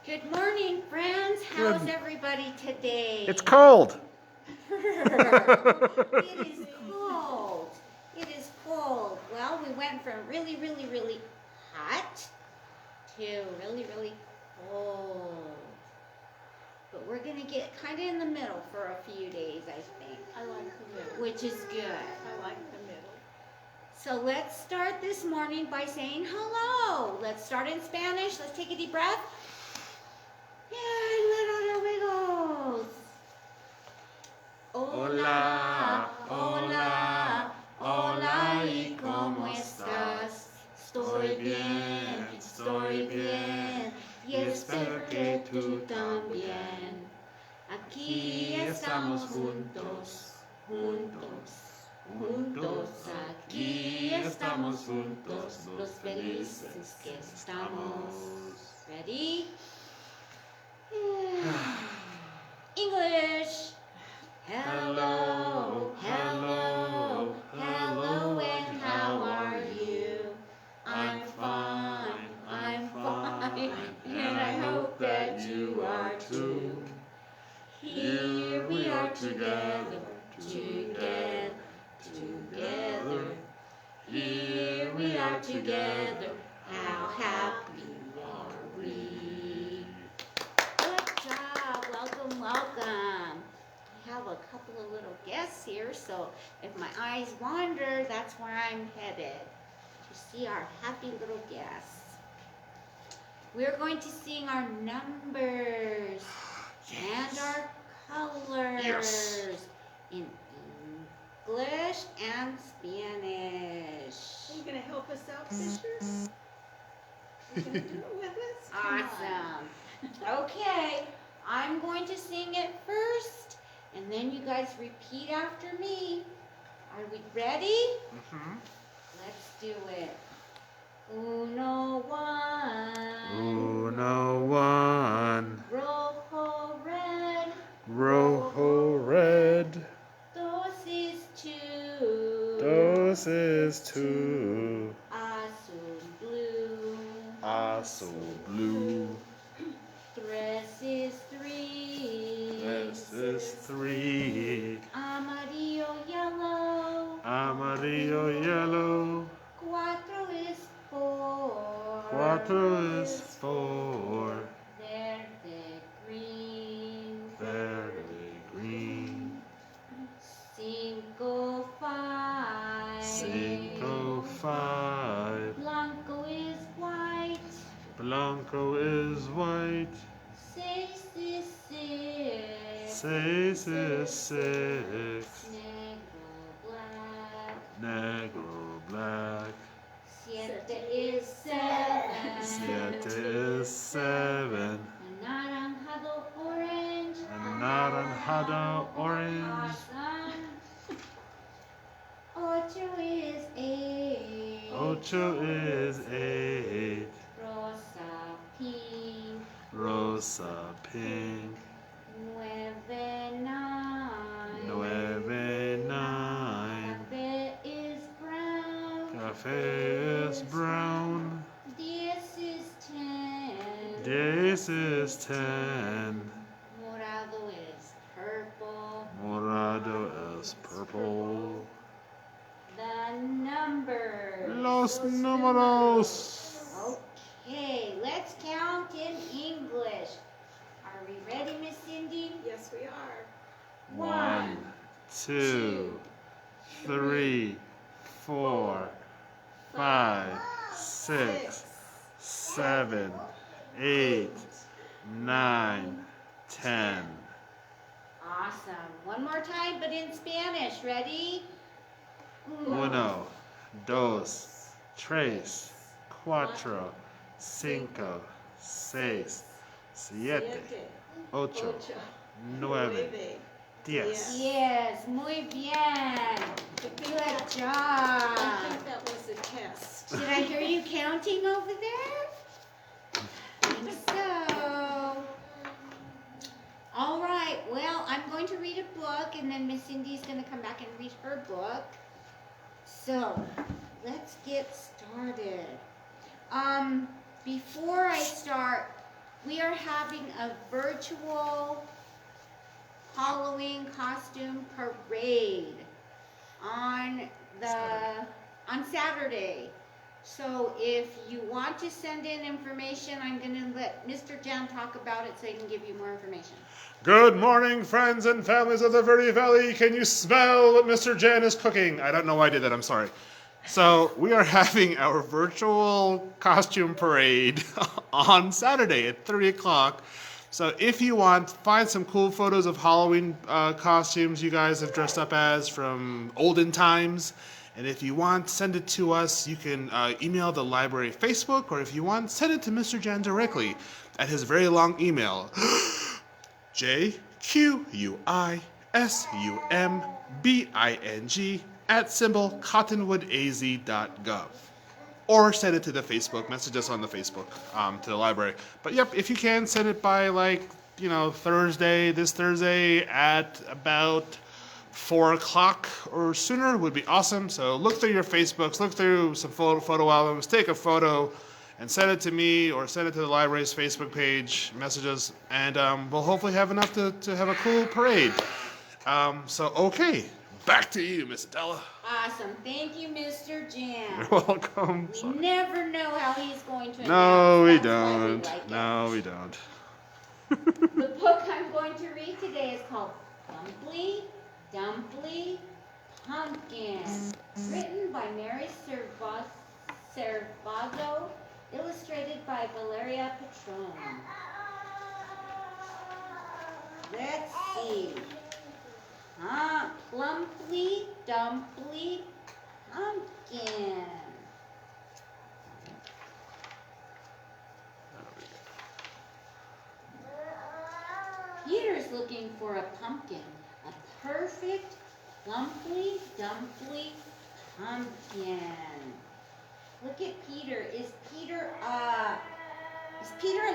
Good morning, friends. How's everybody today? It's cold. It is cold. It is cold. Well, we went from really, really, really hot to really, really cold. But we're going to get kind of in the middle for a few days, I think. I like the middle. Which is good. I like the middle. So let's start this morning by saying hello. Let's start in Spanish. Let's take a deep breath. And little amigos. Hola, hola, hola, ¿y cómo estás? Estoy bien, y espero que tú también. Aquí estamos juntos, aquí estamos juntos, los felices que estamos. Ready? English. Hello, hello, hello, and how are you? I'm fine, and I hope that you are too. Here we are together. Here we are together. How happy are we? Good job. Welcome, welcome. I have a couple of little guests here, so if my eyes wander, that's where I'm headed, to see our happy little guests. We're going to sing our numbers and our colors in English and Spanish. Are you going to help us out, Fisher? Are you going to do it with us? Awesome. Okay, I'm going to sing it first, and then you guys repeat after me. Are we ready? Let's do it. Uno, one. Uno, one. Rojo, red. Rojo, red. Dos is two. Dos is two. Azul, blue. Azul, blue. Tres is three. Tres is three. Amarillo, yellow. Amarillo, yellow. Cuatro is four. Cuatro is four. Verde, green. Verde, green. Cinco, five. Cinco, five. Blanco is white. Blanco is white. Seis is six. Seis is six. Negro, black. Negro, black. Siete is seven. Siete is seven. Anaranjado, orange. Anaranjado, orange. Awesome. Ocho is eight. Ocho is eight. Rosa, pink. Rosa, pink. Nueve, nine. Nueve, nine. Café is brown. Café is brown. Diez is 10. Diez is 10. Morado is purple. Morado is purple. The numbers. Los números. Okay, let's count in English. Are we ready, Miss Cindy? Yes, we are. 1, 2, 3, 4, 5, 6, 7, 8, 9, 10. Awesome. One more time, but in Spanish. Ready? Uno, dos, tres, cuatro, cinco, seis, siete, ocho, nueve, diez. Yes, muy bien. Good job. I think that was a test. Did I hear you counting over there? I think so. All right, well, I'm going to read a book, and then Miss Cindy's going to come back and read her book. So, let's get started. Before I start, We are having a virtual Halloween costume parade on Saturday. So if you want to send in information, I'm going to let Mr. Jan talk about it so he can give you more information. Good morning, friends and families of the Verde Valley. Can you smell what Mr. Jan is cooking? I don't know why I did that. I'm sorry. So we are having our virtual costume parade on Saturday at 3 o'clock. So if you want, find some cool photos of Halloween costumes you guys have dressed up as from olden times. And if you want, send it to us. You can email the library Facebook, or if you want, send it to Mr. Jan directly at his very long email. jquiumbing@cottonwoodaz.gov, or send it to the Facebook. Message us on the Facebook to the library. But yep, if you can, send it by this Thursday at about 4 o'clock or sooner would be awesome. So look through your Facebooks, look through some photo albums, take a photo, and send it to me or send it to the library's Facebook page, messages, and we'll hopefully have enough to have a cool parade. Okay, back to you, Miss Adela. Awesome. Thank you, Mr. Jan. You're welcome. We never know how he's going to No, we announce. That's why we don't. like it. No, we don't. The book I'm going to read today is called Dumply Dumply Pumpkin, written by Mary Servazo, illustrated by Valeria Patron. Let's see. Plumply Dumply Pumpkin. Peter's looking for a pumpkin. A perfect, plumply, dumply pumpkin. Look at Peter. Is Peter an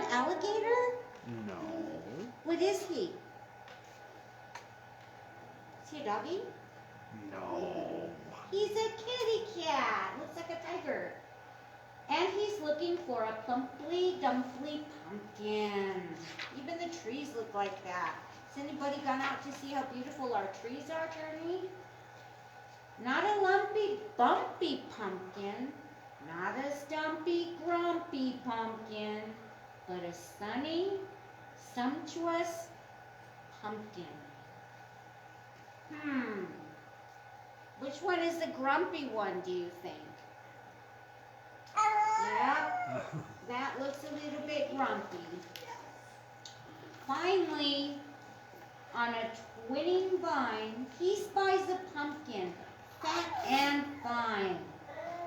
alligator? No. What is he? Is he a doggy? No. He's a kitty cat. Looks like a tiger. And he's looking for a plumply, dumply pumpkin. Even the trees look like that. Has anybody gone out to see how beautiful our trees are, Journey? Not a lumpy, bumpy pumpkin. Not a stumpy, grumpy pumpkin. But a sunny, sumptuous pumpkin. Which one is the grumpy one, do you think? Yeah, that looks a little bit grumpy. Finally, on a twinning vine, he spies a pumpkin, fat and fine.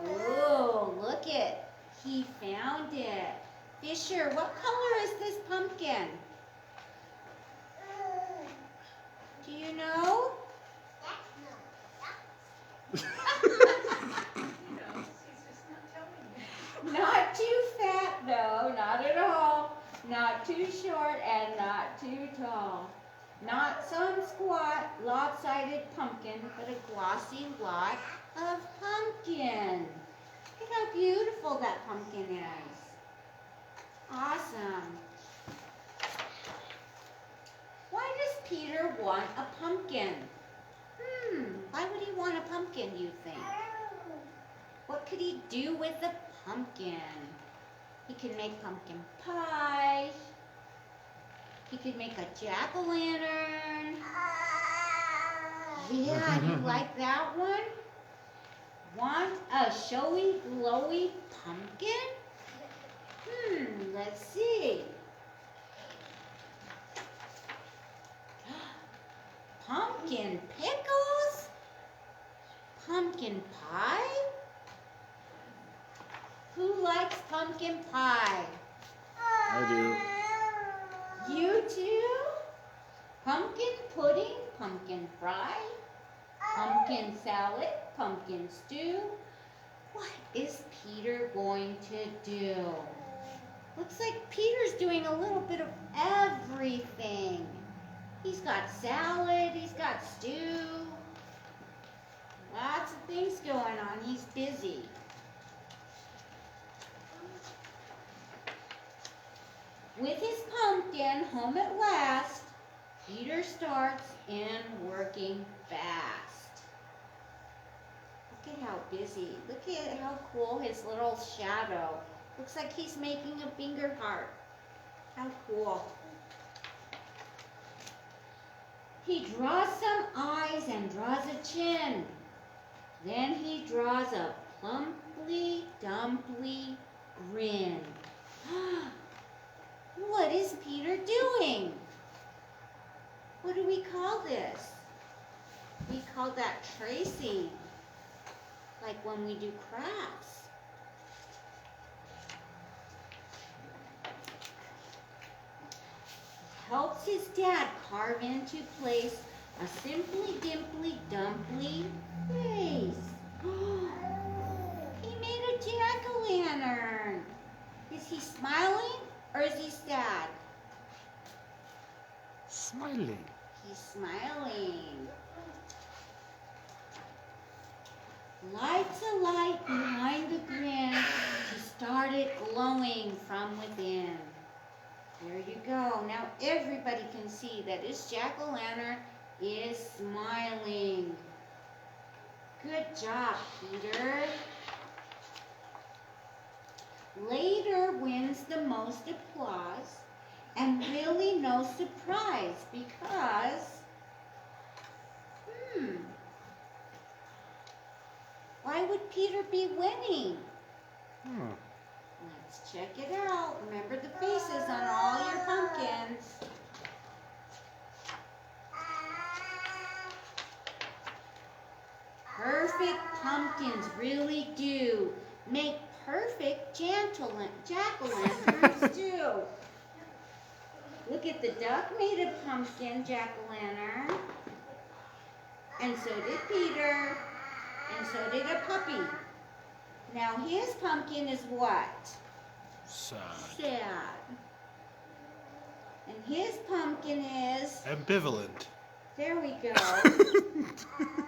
Oh, look it. He found it. Fisher, what color is this pumpkin? Do you know? Not too fat, no, not at all. Not too short and not too tall. Not some squat, lopsided pumpkin, but a glossy lot of pumpkin. Look how beautiful that pumpkin is. Awesome. Why does Peter want a pumpkin? Why would he want a pumpkin, you think? What could he do with a pumpkin? He could make pumpkin pie. He could make a jack-o'-lantern. Yeah, you like that one? Want a showy, glowy pumpkin? Let's see. Pumpkin pickles? Pumpkin pie? Who likes pumpkin pie? I do. You too? Pumpkin pudding, pumpkin fry, pumpkin salad, pumpkin stew. What is Peter going to do? Looks like Peter's doing a little bit of everything. He's got salad, he's got stew. Lots of things going on. He's busy. With his pumpkin home at last, Peter starts in working fast. Look at how busy. Look at how cool his little shadow. Looks like he's making a finger heart. How cool. He draws some eyes and draws a chin. Then he draws a plumply dumply grin. What is Peter doing? What do we call this? We call that tracing, like when we do crafts. Helps his dad carve into place a simply dimply dumply face. He made a jack-o'-lantern. Is he smiling or is he sad? Smiling. He's smiling. Lights a light behind the grin to start it glowing from within. There you go. Now everybody can see that his jack-o'-lantern is smiling. Good job, Peter. Later wins the most applause and really no surprise because, why would Peter be winning? Let's check it out. Remember the faces on all your pumpkins. Perfect pumpkins really do make perfect jack-o'-lanterns too. Look at the duck made a pumpkin jack-o'-lantern. And so did Peter. And so did a puppy. Now his pumpkin is what? Sad. Sad. And his pumpkin is... Ambivalent. There we go.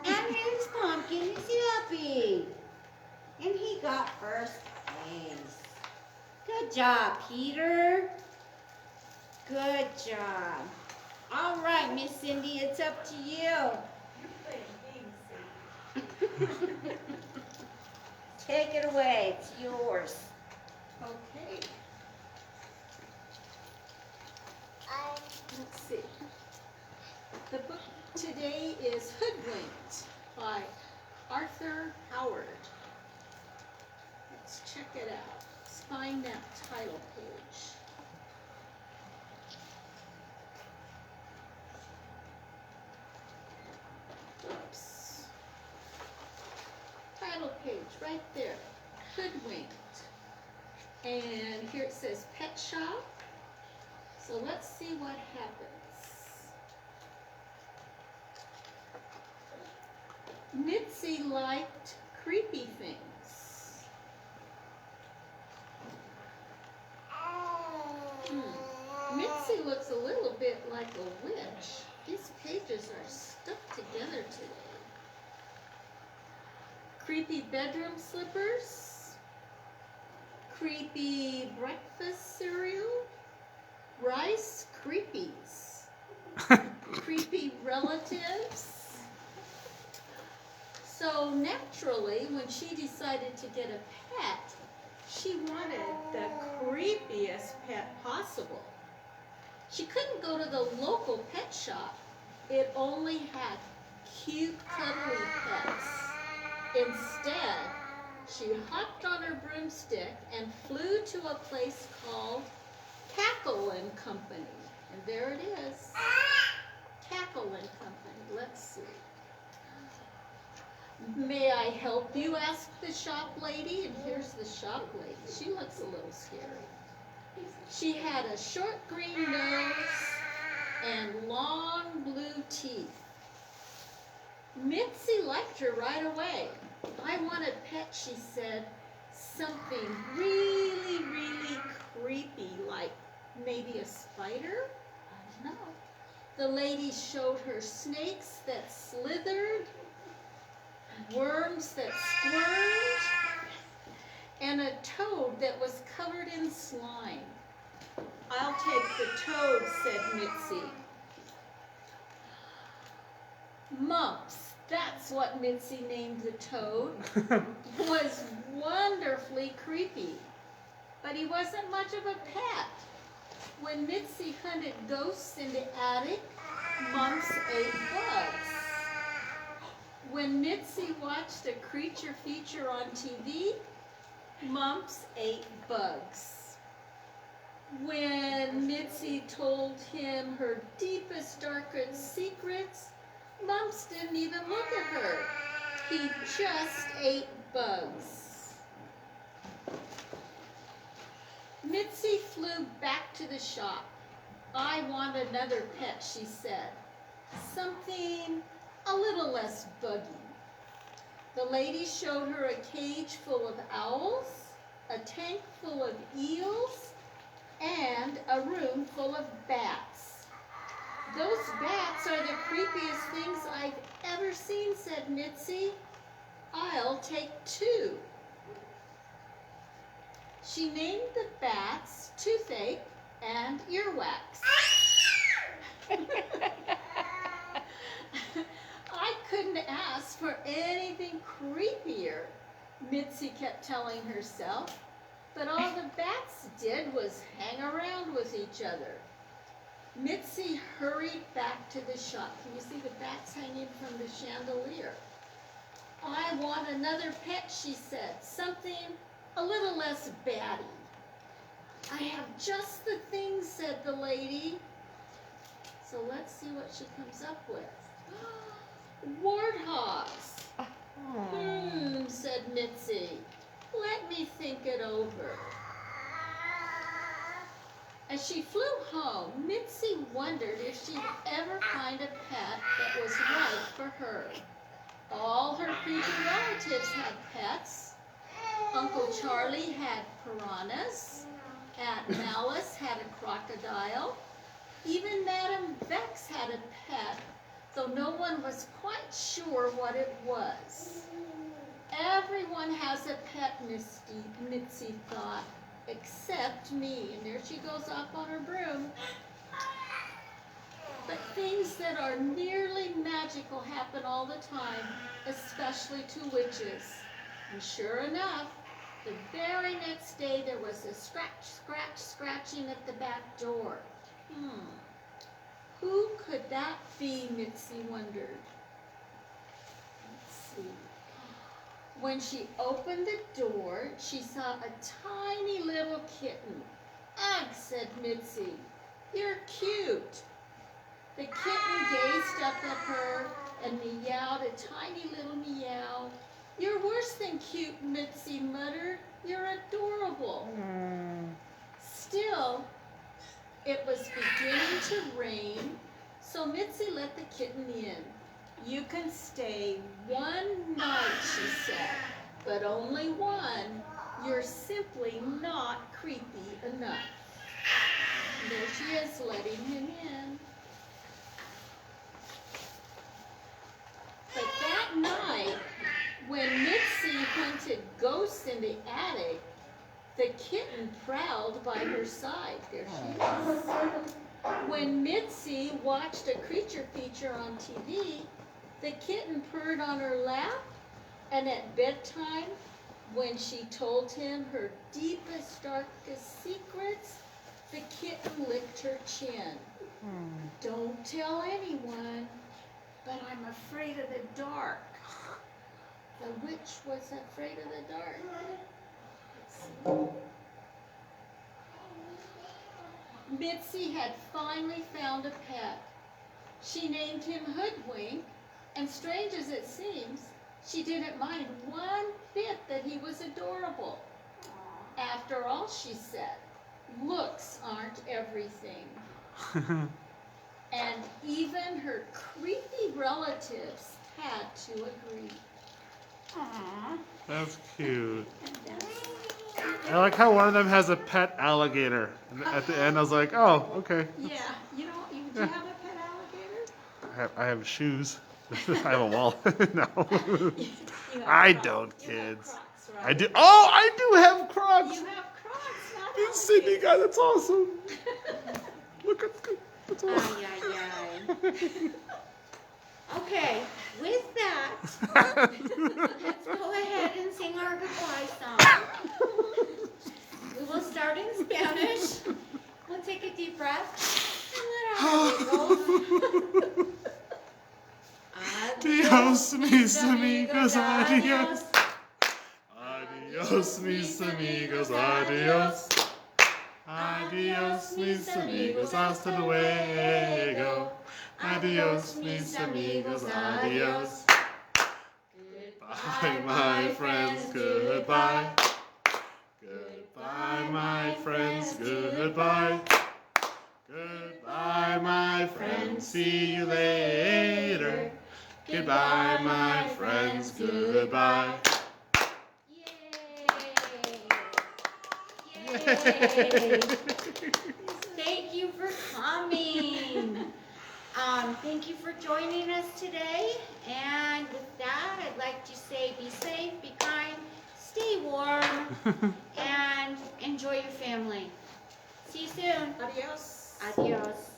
And his pumpkin is happy. And he got first place. Good job, Peter. Good job. All right, Miss Cindy, it's up to you. You're playing games, Sadie. Take it away. It's yours. Okay. Let's see. The book today is Hoodwinked by Arthur Howard. Let's check it out. Let's find that title page. Oops. Title page right there. Hoodwinked. And here it says Pet Shop. So let's see what happens. Mitzi liked creepy things. Mitzi looks a little bit like a witch. These pages are stuck together today. Creepy bedroom slippers. Creepy breakfast cereal. Rice Creepies. Creepy relatives. So naturally, when she decided to get a pet, she wanted the creepiest pet possible. She couldn't go to the local pet shop. It only had cute, cuddly pets. Instead, she hopped on her broomstick and flew to a place called Cackle and Company. And there it is. Cackle and Company. Let's see. May I help you? Asked the shop lady. And here's the shop lady. She looks a little scary. She had a short green nose and long blue teeth. Mitzi liked her right away. I want a pet, she said. Something really, really creepy, like maybe a spider? I don't know. The lady showed her snakes that slithered, worms that squirmed, and a toad that was covered in slime. I'll take the toad, said Mitzi. Mumps, that's what Mitzi named the toad, was wonderfully creepy. But he wasn't much of a pet. When Mitzi hunted ghosts in the attic, Mumps ate bugs. When Mitzi watched a creature feature on TV, Mumps ate bugs. When Mitzi told him her deepest, darkest secrets, Mumps didn't even look at her. He just ate bugs. Mitzi flew back to the shop. I want another pet, she said. Something a little less buggy. The lady showed her a cage full of owls, a tank full of eels, and a room full of bats. Those bats are the creepiest things I've ever seen, said Mitzi. I'll take 2. She named the bats Toothache and Earwax. I couldn't ask for anything creepier, Mitzi kept telling herself, but all the bats did was hang around with each other. Mitzi hurried back to the shop. Can you see the bats hanging from the chandelier? I want another pet, she said, something a little less batty. I have just the thing, said the lady. So let's see what she comes up with. Warthogs. Said Mitzi. Let me think it over. As she flew home, Mitzi wondered if she'd ever find a pet that was right for her. All her creepy relatives had pets. Uncle Charlie had piranhas. Aunt Malice had a crocodile. Even Madame Vex had a pet, though no one was quite sure what it was. Everyone has a pet, Mitzi thought, except me. And there she goes off on her broom. But things that are nearly magical happen all the time, especially to witches. And sure enough, the very next day there was a scratching at the back door. Who could that be, Mitzi wondered. Let's see. When she opened the door, she saw a tiny little kitten. Ugh, said Mitzi, you're cute. The kitten gazed up at her and meowed a tiny little meow. You're worse than cute, Mitzi muttered. You're adorable. Still, it was beginning to rain, so Mitzi let the kitten in. You can stay one night, she said, but only one. You're simply not creepy enough. And there she is, letting him in. But that night, when Mitzi hunted ghosts in the attic, the kitten prowled by her side. There she is. When Mitzi watched a creature feature on TV, the kitten purred on her lap, and at bedtime, when she told him her deepest, darkest secrets, the kitten licked her chin. Don't tell anyone, but I'm afraid of the dark. The witch was afraid of the dark. Mitzi had finally found a pet. She named him Hoodwink, and strange as it seems, she didn't mind one bit that he was adorable. After all, she said, looks aren't everything. And even her creepy relatives had to agree. Aww. That's cute. I like how one of them has a pet alligator. And at the end, I was like, oh, okay. Yeah, do you have a pet alligator? I have shoes. I have a wallet. No. You have I Crocs. don't, You have kids. Crocs, right? I do. Oh, I do have Crocs. You have Crocs, not This Sydney guy, that's awesome. Look at that's awesome. Ay, ay, ay. Okay, with that, let's go ahead and sing our goodbye song. We will start in Spanish. We'll take a deep breath and let our heart go. Adios, mis amigos, adios. Adios, mis amigos, adios. Adios, mis amigos, hasta luego. Adios, mis amigos, adios. Goodbye, my friends, goodbye. Goodbye, my friends, goodbye. Goodbye, my friends, see you later. Goodbye, my friends, goodbye. Yay! Thank you for coming. Thank you for joining us today. And with that, I'd like to say be safe, be kind, stay warm, and enjoy your family. See you soon. Adios. Adios.